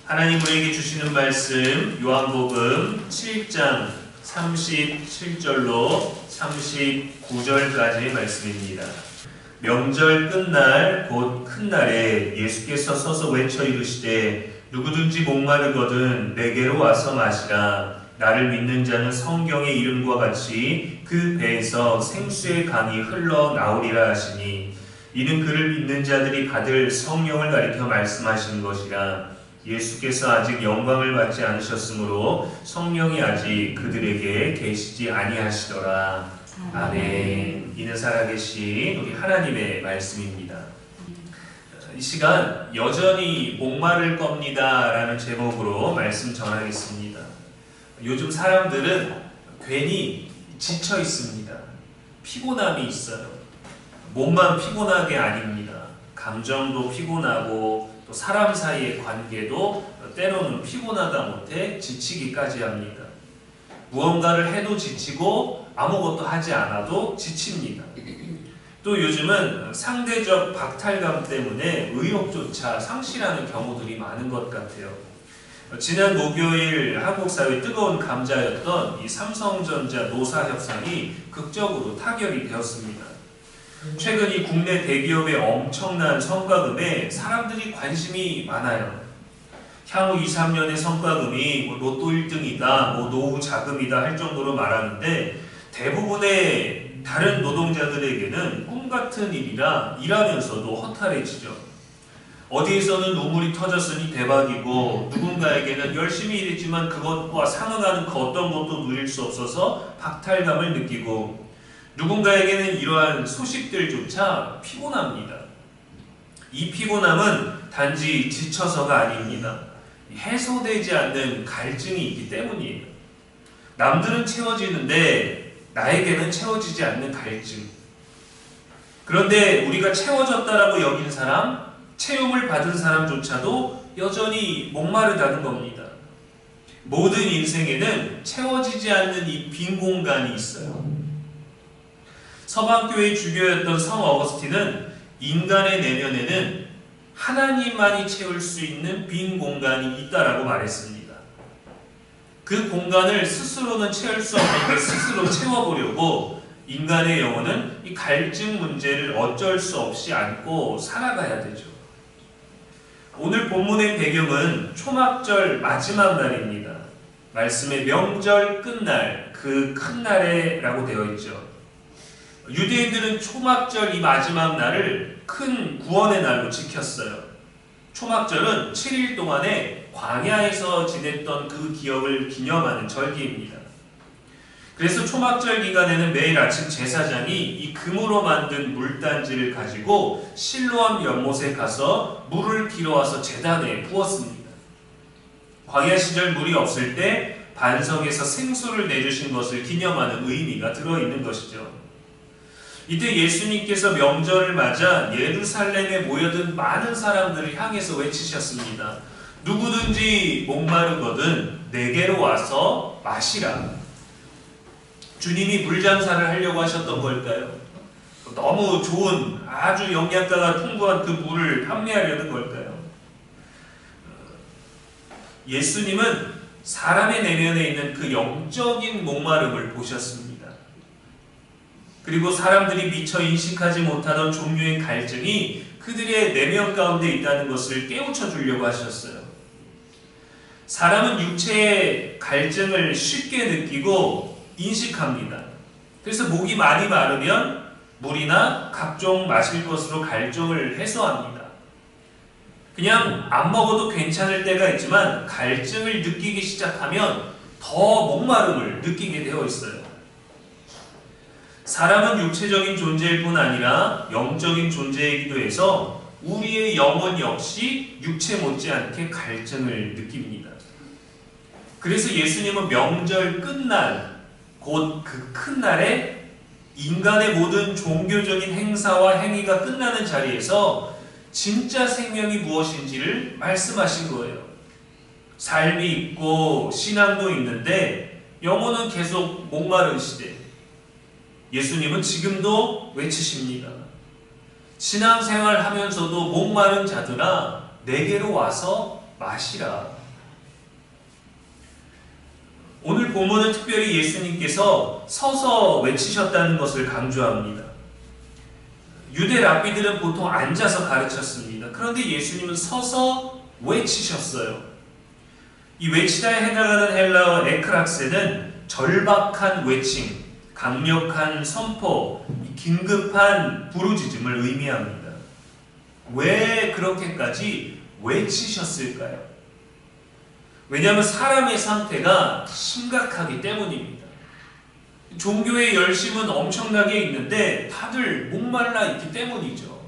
하나님 우리에게 주시는 말씀 요한복음 7장 37절로 39절까지의 말씀입니다. 명절 끝날 곧 큰 날에 예수께서 서서 외쳐 이르시되 누구든지 목마르거든 내게로 와서 마시라. 나를 믿는 자는 성경의 이름과 같이 그 배에서 생수의 강이 흘러나오리라 하시니 이는 그를 믿는 자들이 받을 성령을 가리켜 말씀하시는 것이라. 예수께서 아직 영광을 받지 않으셨으므로 성령이 아직 그들에게 계시지 아니하시더라. 아멘. 이는 살아계신 우리 하나님의 말씀입니다. 이 시간 여전히 목마를 겁니다 라는 제목으로 말씀 전하겠습니다. 요즘 사람들은 괜히 지쳐 있습니다. 피곤함이 있어요. 몸만 피곤한 게 아닙니다. 감정도 피곤하고 또 사람 사이의 관계도 때로는 피곤하다 못해 지치기까지 합니다. 무언가를 해도 지치고 아무것도 하지 않아도 지칩니다. 또 요즘은 상대적 박탈감 때문에 의욕조차 상실하는 경우들이 많은 것 같아요. 지난 목요일 한국 사회의 뜨거운 감자였던 이 삼성전자 노사 협상이 극적으로 타결이 되었습니다. 최근 이 국내 대기업의 엄청난 성과금에 사람들이 관심이 많아요. 향후 2, 3년의 성과금이 로또 1등이다, 노후 자금이다 할 정도로 말하는데 대부분의 다른 노동자들에게는 꿈같은 일이라 일하면서도 허탈해지죠. 어디에서는 눈물이 터졌으니 대박이고 누군가에게는 열심히 일했지만 그것과 상응하는 그 어떤 것도 누릴 수 없어서 박탈감을 느끼고 누군가에게는 이러한 소식들조차 피곤합니다. 이 피곤함은 단지 지쳐서가 아닙니다. 해소되지 않는 갈증이 있기 때문이에요. 남들은 채워지는데 나에게는 채워지지 않는 갈증. 그런데 우리가 채워졌다라고 여긴 사람, 채움을 받은 사람조차도 여전히 목마르다는 겁니다. 모든 인생에는 채워지지 않는 이 빈 공간이 있어요. 서방교회의 주교였던 성 어거스틴은 인간의 내면에는 하나님만이 채울 수 있는 빈 공간이 있다라고 말했습니다. 그 공간을 스스로는 채울 수 없는데 스스로 채워보려고 인간의 영혼은 이 갈증 문제를 어쩔 수 없이 안고 살아가야 되죠. 오늘 본문의 배경은 초막절 마지막 날입니다. 말씀에 명절 끝날, 그 큰 날에 라고 되어 있죠. 유대인들은 초막절 이 마지막 날을 큰 구원의 날로 지켰어요. 초막절은 7일 동안에 광야에서 지냈던 그 기억을 기념하는 절기입니다. 그래서 초막절 기간에는 매일 아침 제사장이 이 금으로 만든 물단지를 가지고 실로암 연못에 가서 물을 길어와서 제단에 부었습니다. 광야 시절 물이 없을 때 반석에서 생수를 내주신 것을 기념하는 의미가 들어있는 것이죠. 이때 예수님께서 명절을 맞아 예루살렘에 모여든 많은 사람들을 향해서 외치셨습니다. 누구든지 목마르거든 내게로 와서 마시라. 주님이 물장사를 하려고 하셨던 걸까요? 너무 좋은 아주 영양가가 풍부한 그 물을 판매하려는 걸까요? 예수님은 사람의 내면에 있는 그 영적인 목마름을 보셨습니다. 그리고 사람들이 미처 인식하지 못하던 종류의 갈증이 그들의 내면 가운데 있다는 것을 깨우쳐 주려고 하셨어요. 사람은 육체의 갈증을 쉽게 느끼고 인식합니다. 그래서 목이 많이 마르면 물이나 각종 마실 것으로 갈증을 해소합니다. 그냥 안 먹어도 괜찮을 때가 있지만 갈증을 느끼기 시작하면 더 목마름을 느끼게 되어 있어요. 사람은 육체적인 존재일 뿐 아니라 영적인 존재이기도 해서 우리의 영혼 역시 육체 못지않게 갈증을 느낍니다. 그래서 예수님은 명절 끝날, 곧 그 큰 날에 인간의 모든 종교적인 행사와 행위가 끝나는 자리에서 진짜 생명이 무엇인지를 말씀하신 거예요. 삶이 있고 신앙도 있는데 영혼은 계속 목마른 시대. 예수님은 지금도 외치십니다. 신앙생활 하면서도 목마른 자들아 내게로 와서 마시라. 오늘 본문은 특별히 예수님께서 서서 외치셨다는 것을 강조합니다. 유대 랍비들은 보통 앉아서 가르쳤습니다. 그런데 예수님은 서서 외치셨어요. 이 외치다에 해당하는 헬라어 에크락세는 절박한 외침, 강력한 선포, 긴급한 부르짖음을 의미합니다. 왜 그렇게까지 외치셨을까요? 왜냐하면 사람의 상태가 심각하기 때문입니다. 종교의 열심은 엄청나게 있는데 다들 목말라 있기 때문이죠.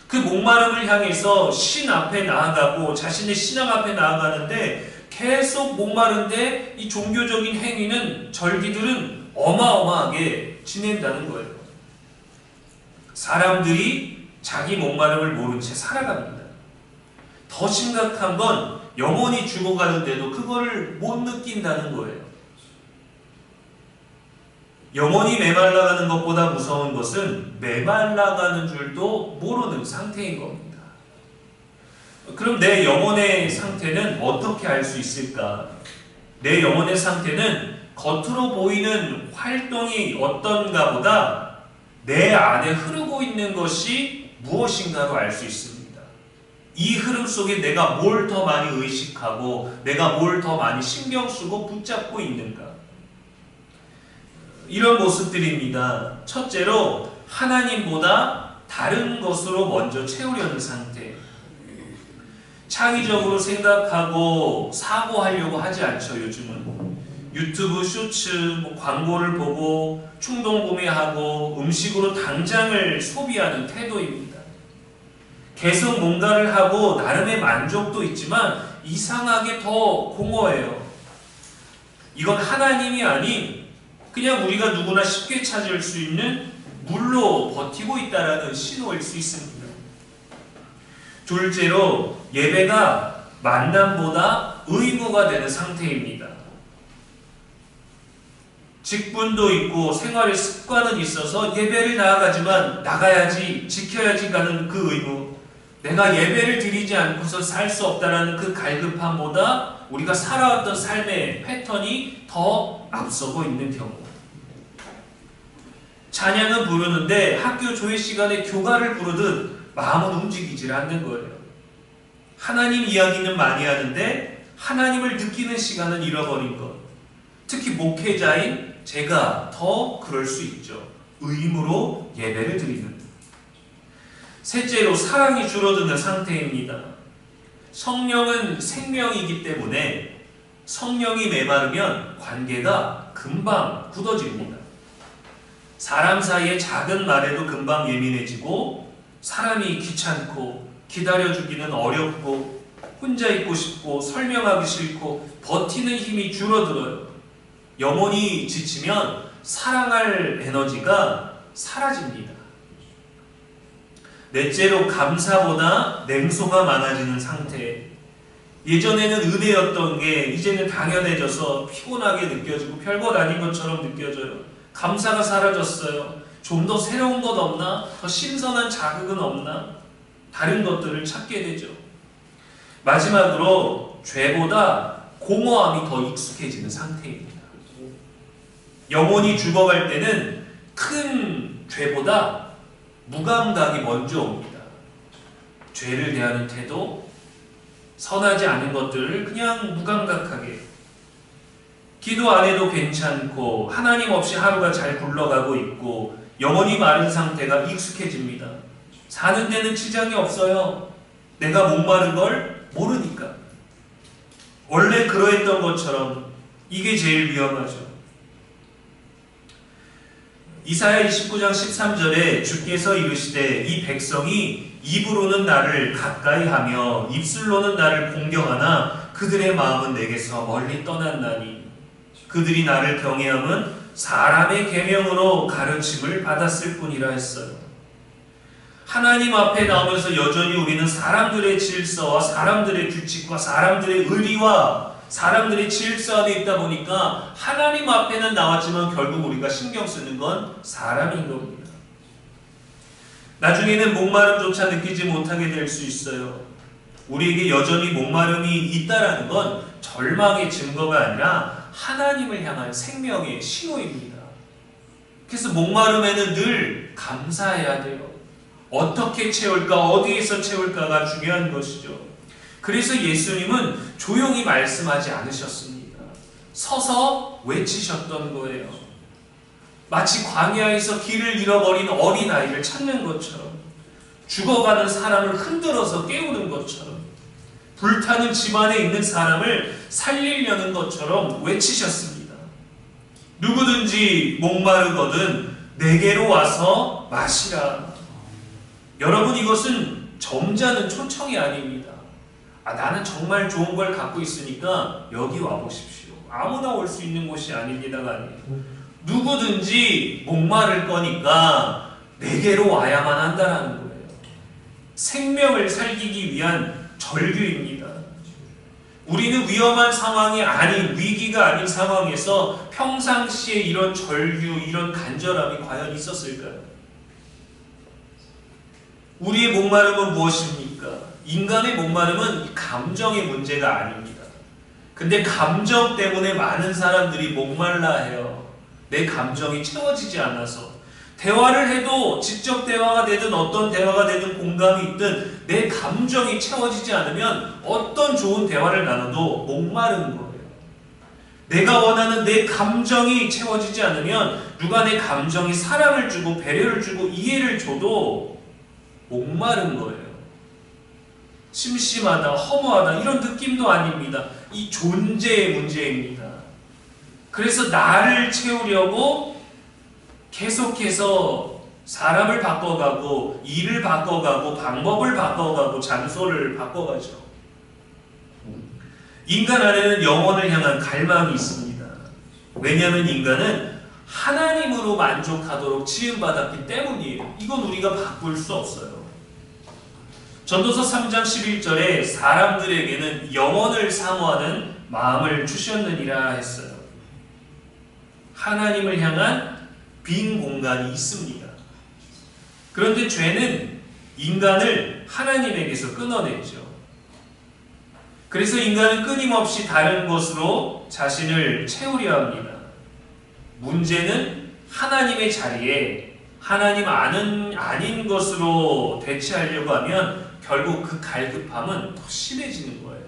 그 목마름을 향해서 신 앞에 나아가고 자신의 신앙 앞에 나아가는데 계속 목마른데 이 종교적인 행위는 절기들은 어마어마하게 지낸다는 거예요. 사람들이 자기 목마름을 모른 채 살아갑니다. 더 심각한 건 영혼이 죽어가는데도 그거를 못 느낀다는 거예요. 영혼이 메말라가는 것보다 무서운 것은 메말라가는 줄도 모르는 상태인 겁니다. 그럼 내 영혼의 상태는 어떻게 알 수 있을까? 내 영혼의 상태는 겉으로 보이는 활동이 어떤가 보다 내 안에 흐르고 있는 것이 무엇인가로 알 수 있습니다. 이 흐름 속에 내가 뭘 더 많이 의식하고 내가 뭘 더 많이 신경 쓰고 붙잡고 있는가? 이런 모습들입니다. 첫째로 하나님보다 다른 것으로 먼저 채우려는 상태. 창의적으로 생각하고 사고하려고 하지 않죠. 요즘은 유튜브 쇼츠, 광고를 보고 충동 구매하고 음식으로 당장을 소비하는 태도입니다. 계속 뭔가를 하고 나름의 만족도 있지만 이상하게 더 공허해요. 이건 하나님이 아닌 그냥 우리가 누구나 쉽게 찾을 수 있는 물로 버티고 있다라는 신호일 수 있습니다. 둘째로 예배가 만남보다 의무가 되는 상태입니다. 직분도 있고 생활의 습관은 있어서 예배를 나아가지만 나가야지 지켜야지 가는 그 의무, 내가 예배를 드리지 않고서 살 수 없다라는 그 갈급함보다 우리가 살아왔던 삶의 패턴이 더 앞서고 있는 경우, 찬양은 부르는데 학교 조회 시간에 교가를 부르듯 마음은 움직이질 않는 거예요. 하나님 이야기는 많이 하는데 하나님을 느끼는 시간은 잃어버린 것. 특히 목회자인 제가 더 그럴 수 있죠. 의무로 예배를 드리는. 셋째로 사랑이 줄어드는 상태입니다. 성령은 생명이기 때문에 성령이 메마르면 관계가 금방 굳어집니다. 사람 사이의 작은 말에도 금방 예민해지고 사람이 귀찮고 기다려주기는 어렵고 혼자 있고 싶고 설명하기 싫고 버티는 힘이 줄어들어요. 영혼이 지치면 사랑할 에너지가 사라집니다. 넷째로 감사보다 냉소가 많아지는 상태. 예전에는 은혜였던 게 이제는 당연해져서 피곤하게 느껴지고 별것 아닌 것처럼 느껴져요. 감사가 사라졌어요. 좀 더 새로운 것 없나? 더 신선한 자극은 없나? 다른 것들을 찾게 되죠. 마지막으로 죄보다 공허함이 더 익숙해지는 상태입니다. 영혼이 죽어갈 때는 큰 죄보다 무감각이 먼저 옵니다. 죄를 대하는 태도, 선하지 않은 것들을 그냥 무감각하게, 기도 안 해도 괜찮고 하나님 없이 하루가 잘 굴러가고 있고 영혼이 마른 상태가 익숙해집니다. 사는 데는 지장이 없어요. 내가 목마른 걸 모르니까. 원래 그러했던 것처럼. 이게 제일 위험하죠. 이사야 29장 13절에 주께서 이르시되 이 백성이 입으로는 나를 가까이 하며 입술로는 나를 공경하나 그들의 마음은 내게서 멀리 떠났나니 그들이 나를 경외함은 사람의 계명으로 가르침을 받았을 뿐이라 했어요. 하나님 앞에 나오면서 여전히 우리는 사람들의 질서와 사람들의 규칙과 사람들의 의리와 사람들의 질서 안에 있다 보니까 하나님 앞에는 나왔지만 결국 우리가 신경 쓰는 건 사람인 겁니다. 나중에는 목마름조차 느끼지 못하게 될 수 있어요. 우리에게 여전히 목마름이 있다라는 건 절망의 증거가 아니라 하나님을 향한 생명의 신호입니다. 그래서 목마름에는 늘 감사해야 돼요. 어떻게 채울까, 어디에서 채울까가 중요한 것이죠. 그래서 예수님은 조용히 말씀하지 않으셨습니다. 서서 외치셨던 거예요. 마치 광야에서 길을 잃어버린 어린아이를 찾는 것처럼, 죽어가는 사람을 흔들어서 깨우는 것처럼, 불타는 집안에 있는 사람을 살리려는 것처럼 외치셨습니다. 누구든지 목마르거든 내게로 와서 마시라. 여러분, 이것은 점잖은 초청이 아닙니다. 나는 정말 좋은 걸 갖고 있으니까 여기 와보십시오. 아무나 올 수 있는 곳이 아닙니다가 아니에요. 누구든지 목마를 거니까 내게로 와야만 한다는 거예요. 생명을 살리기 위한 절규입니다. 우리는 위험한 상황이 아닌, 위기가 아닌 상황에서 평상시에 이런 절규, 이런 간절함이 과연 있었을까요? 우리의 목마름은 무엇입니까? 인간의 목마름은 감정의 문제가 아닙니다. 근데 감정 때문에 많은 사람들이 목말라 해요. 내 감정이 채워지지 않아서. 대화를 해도 직접 대화가 되든 어떤 대화가 되든 공감이 있든 내 감정이 채워지지 않으면 어떤 좋은 대화를 나눠도 목마른 거예요. 내가 원하는 내 감정이 채워지지 않으면 누가 내 감정에 사랑을 주고 배려를 주고 이해를 줘도 목마른 거예요. 심심하다, 허무하다 이런 느낌도 아닙니다. 이 존재의 문제입니다. 그래서 나를 채우려고 계속해서 사람을 바꿔가고 일을 바꿔가고 방법을 바꿔가고 장소를 바꿔가죠. 인간 안에는 영혼을 향한 갈망이 있습니다. 왜냐하면 인간은 하나님으로 만족하도록 지음받았기 때문이에요. 이건 우리가 바꿀 수 없어요. 전도서 3장 11절에 사람들에게는 영혼을 사모하는 마음을 주셨느니라 했어요. 하나님을 향한 빈 공간이 있습니다. 그런데 죄는 인간을 하나님에게서 끊어내죠. 그래서 인간은 끊임없이 다른 것으로 자신을 채우려 합니다. 문제는 하나님의 자리에 하나님 아닌 것으로 대체하려고 하면 결국 그 갈급함은 더 심해지는 거예요.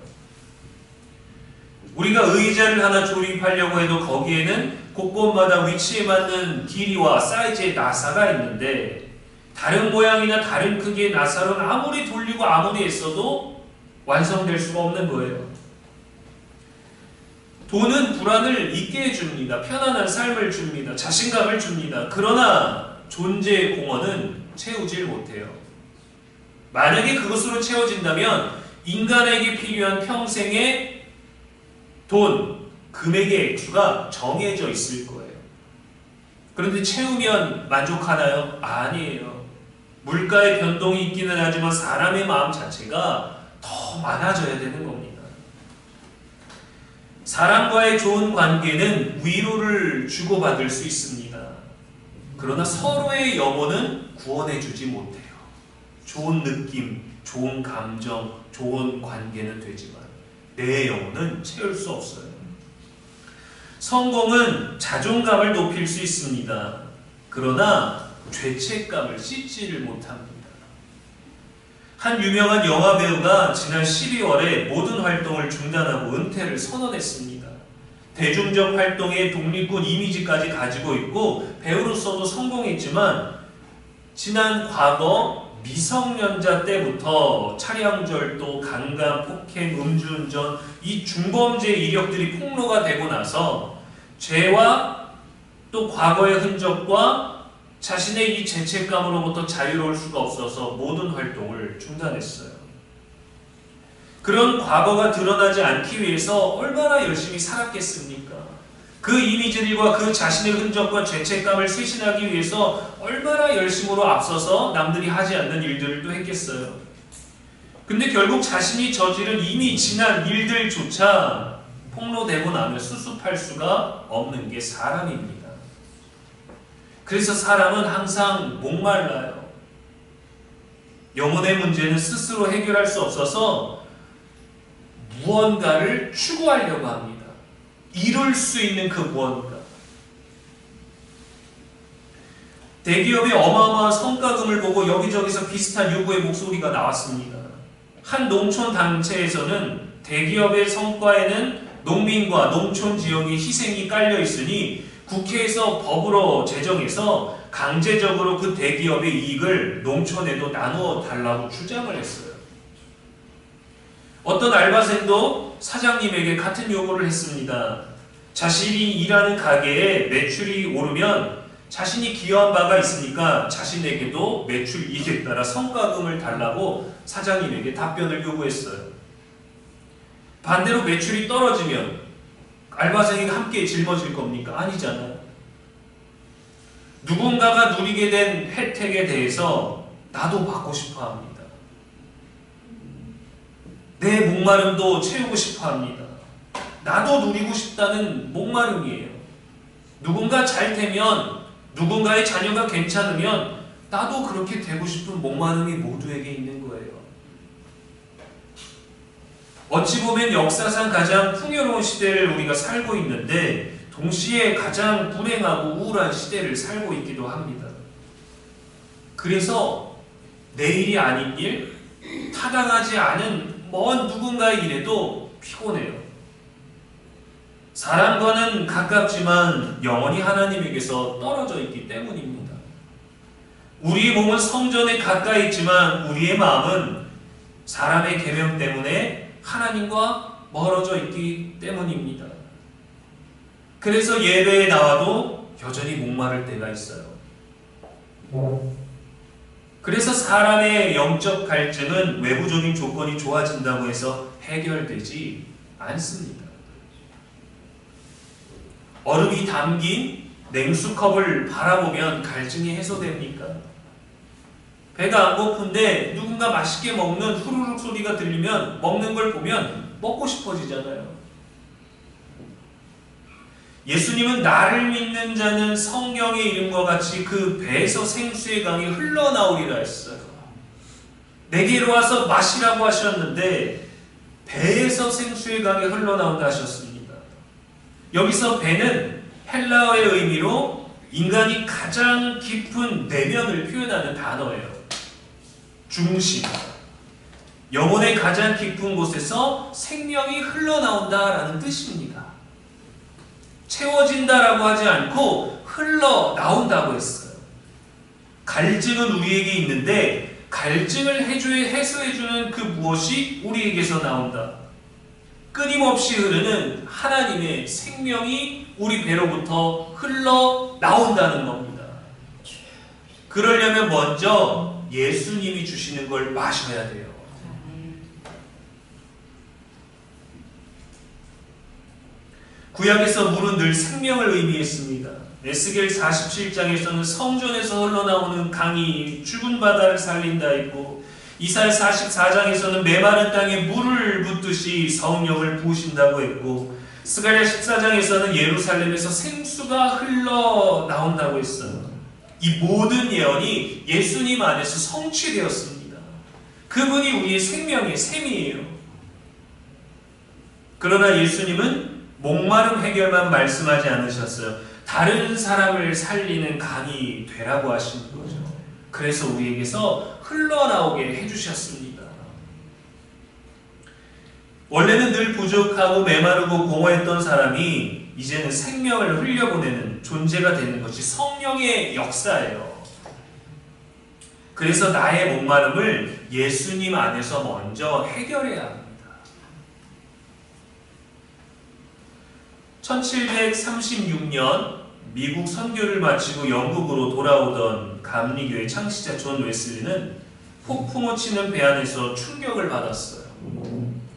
우리가 의자를 하나 조립하려고 해도 거기에는 곳곳마다 위치에 맞는 길이와 사이즈의 나사가 있는데 다른 모양이나 다른 크기의 나사로는 아무리 돌리고 아무리 애써도 완성될 수가 없는 거예요. 돈은 불안을 잊게 해줍니다. 편안한 삶을 줍니다. 자신감을 줍니다. 그러나 존재의 공허는 채우질 못해요. 만약에 그것으로 채워진다면 인간에게 필요한 평생의 돈, 금액의 액수가 정해져 있을 거예요. 그런데 채우면 만족하나요? 아니에요. 물가의 변동이 있기는 하지만 사람의 마음 자체가 더 많아져야 되는 겁니다. 사람과의 좋은 관계는 위로를 주고받을 수 있습니다. 그러나 서로의 영혼은 구원해주지 못해요. 좋은 느낌, 좋은 감정, 좋은 관계는 되지만 내 영혼은 채울 수 없어요. 성공은 자존감을 높일 수 있습니다. 그러나 죄책감을 씻지를 못합니다. 한 유명한 영화배우가 지난 12월에 모든 활동을 중단하고 은퇴를 선언했습니다. 대중적 활동의 독립군 이미지까지 가지고 있고 배우로서도 성공했지만 지난 과거 미성년자 때부터 차량절도, 강간, 폭행, 음주운전 이 중범죄 이력들이 폭로가 되고 나서 죄와 또 과거의 흔적과 자신의 이 죄책감으로부터 자유로울 수가 없어서 모든 활동을 중단했어요. 그런 과거가 드러나지 않기 위해서 얼마나 열심히 살았겠습니까? 그 이미지들과 그 자신의 흔적과 죄책감을 쇄신하기 위해서 얼마나 열심으로 앞서서 남들이 하지 않는 일들을 또 했겠어요. 근데 결국 자신이 저지른 이미 지난 일들조차 폭로되고 나면 수습할 수가 없는 게 사람입니다. 그래서 사람은 항상 목말라요. 영혼의 문제는 스스로 해결할 수 없어서 무언가를 추구하려고 합니다. 이룰 수 있는 그 무언가. 대기업의 어마어마한 성과금을 보고 여기저기서 비슷한 요구의 목소리가 나왔습니다. 한 농촌 단체에서는 대기업의 성과에는 농민과 농촌 지역의 희생이 깔려 있으니 국회에서 법으로 제정해서 강제적으로 그 대기업의 이익을 농촌에도 나누어 달라고 주장을 했어요. 어떤 알바생도 사장님에게 같은 요구를 했습니다. 자신이 일하는 가게에 매출이 오르면 자신이 기여한 바가 있으니까 자신에게도 매출 이익에 따라 성과금을 달라고 사장님에게 답변을 요구했어요. 반대로 매출이 떨어지면 알바생이 함께 짊어질 겁니까? 아니잖아요. 누군가가 누리게 된 혜택에 대해서 나도 받고 싶어 합니다. 내 목마름도 채우고 싶어 합니다. 나도 누리고 싶다는 목마름이에요. 누군가 잘 되면, 누군가의 자녀가 괜찮으면 나도 그렇게 되고 싶은 목마름이 모두에게 있는 거예요. 어찌 보면 역사상 가장 풍요로운 시대를 우리가 살고 있는데 동시에 가장 불행하고 우울한 시대를 살고 있기도 합니다. 그래서 내일이 아닌 일, 타당하지 않은 먼 누군가의 일에도 피곤해요. 사람과는 가깝지만 영원히 하나님에게서 떨어져 있기 때문입니다. 우리 몸은 성전에 가까이 있지만 우리의 마음은 사람의 계명 때문에 하나님과 멀어져 있기 때문입니다. 그래서 예배에 나와도 여전히 목마를 때가 있어요. 그래서 사람의 영적 갈증은 외부적인 조건이 좋아진다고 해서 해결되지 않습니다. 얼음이 담긴 냉수컵을 바라보면 갈증이 해소됩니까? 배가 안 고픈데 누군가 맛있게 먹는 후루룩 소리가 들리면 먹는 걸 보면 먹고 싶어지잖아요. 예수님은 나를 믿는 자는 성경의 이름과 같이 그 배에서 생수의 강이 흘러나오리라 했어요. 내게로 와서 마시라고 하셨는데 배에서 생수의 강이 흘러나온다 하셨습니다. 여기서 배는 헬라어의 의미로 인간이 가장 깊은 내면을 표현하는 단어예요. 중심. 영혼의 가장 깊은 곳에서 생명이 흘러나온다라는 뜻입니다. 채워진다라고 하지 않고 흘러나온다고 했어요. 갈증은 우리에게 있는데 갈증을 해소해주는 그 무엇이 우리에게서 나온다. 끊임없이 흐르는 하나님의 생명이 우리 배로부터 흘러나온다는 겁니다. 그러려면 먼저 예수님이 주시는 걸 마셔야 돼요. 구약에서 물은 늘 생명을 의미했습니다. 에스겔 47장에서는 성전에서 흘러나오는 강이 죽은 바다를 살린다 했고, 이사야 44장에서는 메마른 땅에 물을 붓듯이 성령을 부으신다고 했고, 스가랴 14장에서는 예루살렘에서 생수가 흘러나온다고 했어요. 이 모든 예언이 예수님 안에서 성취되었습니다. 그분이 우리의 생명의 샘이에요. 그러나 예수님은 목마름 해결만 말씀하지 않으셨어요. 다른 사람을 살리는 강이 되라고 하신 거죠. 그래서 우리에게서 흘러나오게 해주셨습니다. 원래는 늘 부족하고 메마르고 공허했던 사람이 이제는 생명을 흘려보내는 존재가 되는 것이 성령의 역사예요. 그래서 나의 목마름을 예수님 안에서 먼저 해결해야 합니다. 1736년 미국 선교를 마치고 영국으로 돌아오던 감리교의 창시자 존 웨슬리는 폭풍우 치는 배 안에서 충격을 받았어요.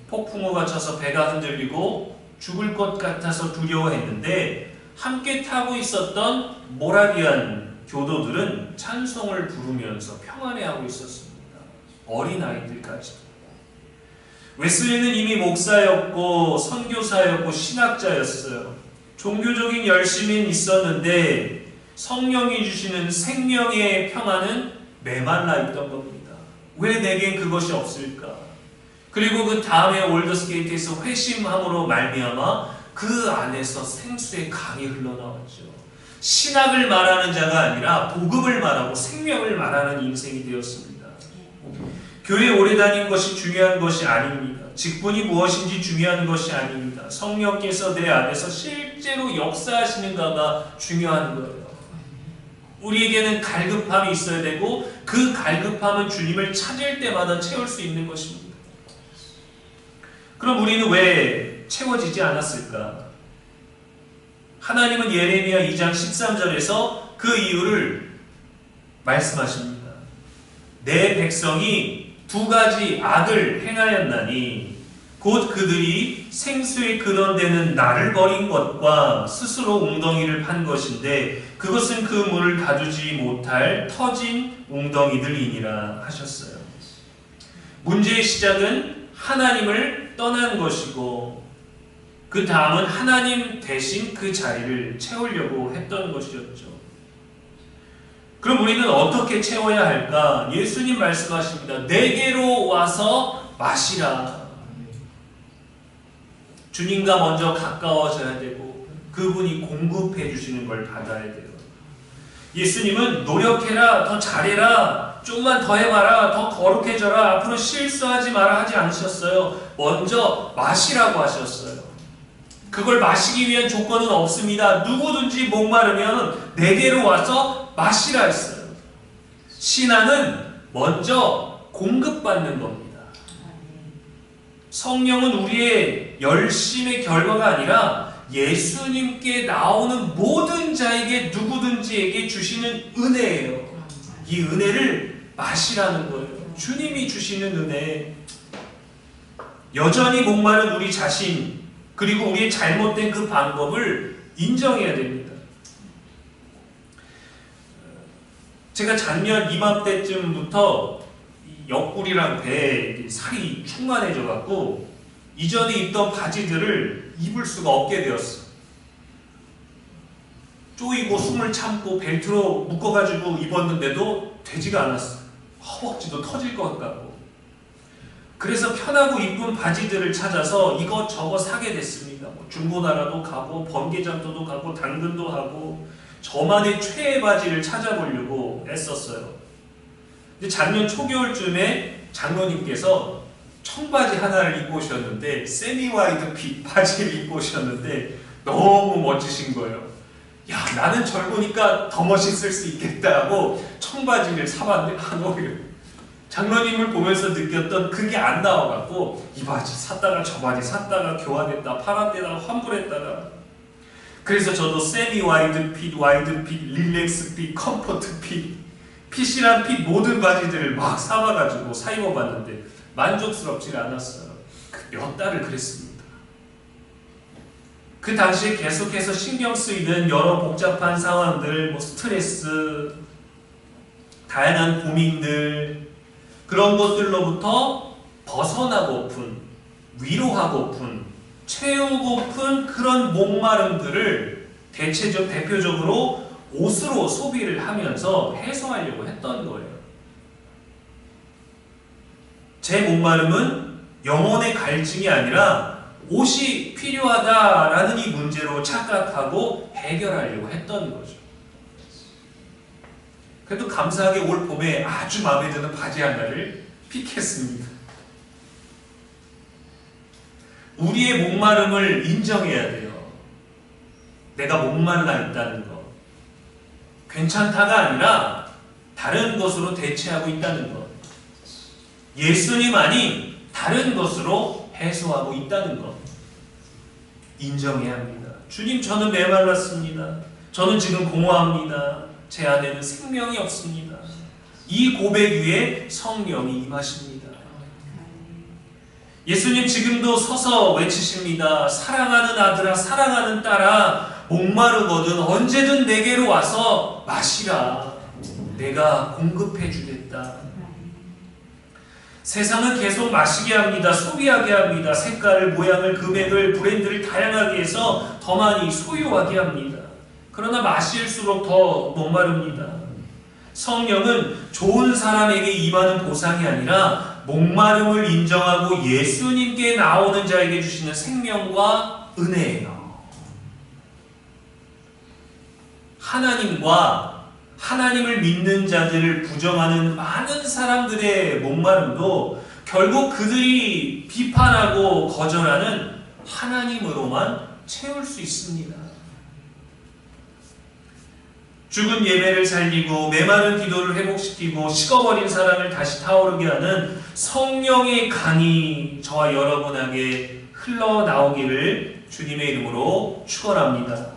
폭풍우가 쳐서 배가 흔들리고 죽을 것 같아서 두려워했는데 함께 타고 있었던 모라비안 교도들은 찬송을 부르면서 평안해하고 있었습니다. 어린아이들까지도. 웨슬리는 이미 목사였고 선교사였고 신학자였어요. 종교적인 열심은 있었는데 성령이 주시는 생명의 평안은 메말라 있던 겁니다. 왜 내겐 그것이 없을까? 그리고 그 다음에 올더스게이트에서 회심함으로 말미암아 그 안에서 생수의 강이 흘러나왔죠. 신학을 말하는 자가 아니라 복음을 말하고 생명을 말하는 인생이 되었습니다. 교회 오래 다닌 것이 중요한 것이 아닙니다. 직분이 무엇인지 중요한 것이 아닙니다. 성령께서 내 안에서 실제로 역사하시는가가 중요한 거예요. 우리에게는 갈급함이 있어야 되고 그 갈급함은 주님을 찾을 때마다 채울 수 있는 것입니다. 그럼 우리는 왜 채워지지 않았을까? 하나님은 예레미야 2장 13절에서 그 이유를 말씀하십니다. 내 백성이 두 가지 악을 행하였나니 곧 그들이 생수의 근원되는 나를 버린 것과 스스로 웅덩이를 판 것인데 그것은 그 물을 가두지 못할 터진 웅덩이들이니라 하셨어요. 문제의 시작은 하나님을 떠난 것이고 그 다음은 하나님 대신 그 자리를 채우려고 했던 것이었죠. 그럼 우리는 어떻게 채워야 할까? 예수님 말씀하십니다. 내게로 와서 마시라. 주님과 먼저 가까워져야 되고 그분이 공급해 주시는 걸 받아야 돼요. 예수님은 노력해라, 더 잘해라, 좀만 더 해봐라, 더 거룩해져라, 앞으로 실수하지 마라 하지 않으셨어요. 먼저 마시라고 하셨어요. 그걸 마시기 위한 조건은 없습니다. 누구든지 목마르면 내게로 와서 마시라 했어요. 신앙은 먼저 공급받는 겁니다. 성령은 우리의 열심의 결과가 아니라 예수님께 나오는 모든 자에게 누구든지에게 주시는 은혜예요. 이 은혜를 마시라는 거예요. 주님이 주시는 은혜. 여전히 목마른 우리 자신 그리고 우리의 잘못된 그 방법을 인정해야 됩니다. 제가 작년 이맘때쯤부터 옆구리랑 배에 살이 충만해져 갖고 이전에 입던 바지들을 입을 수가 없게 되었어. 쪼이고 숨을 참고 벨트로 묶어가지고 입었는데도 되지가 않았어. 허벅지도 터질 것 같고. 그래서 편하고 이쁜 바지들을 찾아서 이것저것 사게 됐습니다. 중고나라도 가고 번개장터도 가고 당근도 하고 저만의 최애 바지를 찾아보려고 애썼어요. 근데 작년 초겨울쯤에 장로님께서 청바지 하나를 입고 오셨는데 세미 와이드 핏 바지를 입고 오셨는데 너무 멋지신 거예요. 야, 나는 젊으니까 더 멋있을 수 있겠다 하고 청바지를 사봤는데 안 어울려요. 장로님을 보면서 느꼈던 그게 안 나와갖고 이 바지 샀다가 저 바지 샀다가 교환했다 팔았다가 환불했다가 그래서 저도 세미 와이드 핏, 릴렉스 핏, 컴포트 핏, 핏이란 핏 모든 바지들을 막 사봐가지고 사 입어봤는데 만족스럽지 않았어요. 몇 달을 그랬습니다. 그 당시에 계속해서 신경 쓰이는 여러 복잡한 상황들, 스트레스, 다양한 고민들 그런 것들로부터 벗어나고픈, 위로하고픈, 채우고픈 그런 목마름들을 대표적으로 옷으로 소비를 하면서 해소하려고 했던 거예요. 제 목마름은 영혼의 갈증이 아니라 옷이 필요하다라는 이 문제로 착각하고 해결하려고 했던 거죠. 그래도 감사하게 올 봄에 아주 마음에 드는 바지 하나를 픽했습니다. 우리의 목마름을 인정해야 돼요. 내가 목말라 있다는 것. 괜찮다가 아니라 다른 것으로 대체하고 있다는 것. 예수님 아닌 다른 것으로 해소하고 있다는 것. 인정해야 합니다. 주님, 저는 메말랐습니다. 저는 지금 공허합니다. 제 안에는 생명이 없습니다. 이 고백 위에 성령이 임하십니다. 예수님 지금도 서서 외치십니다. 사랑하는 아들아, 사랑하는 딸아, 목마르거든 언제든 내게로 와서 마시라. 내가 공급해 주겠다. 세상은 계속 마시게 합니다. 소비하게 합니다. 색깔을, 모양을, 금액을, 브랜드를 다양하게 해서 더 많이 소유하게 합니다. 그러나 마실수록 더 목마릅니다. 성령은 좋은 사람에게 임하는 보상이 아니라 목마름을 인정하고 예수님께 나오는 자에게 주시는 생명과 은혜예요. 하나님과 하나님을 믿는 자들을 부정하는 많은 사람들의 목마름도 결국 그들이 비판하고 거절하는 하나님으로만 채울 수 있습니다. 죽은 예배를 살리고 메마른 기도를 회복시키고 식어버린 사람을 다시 타오르게 하는 성령의 강이 저와 여러분에게 흘러나오기를 주님의 이름으로 축원합니다.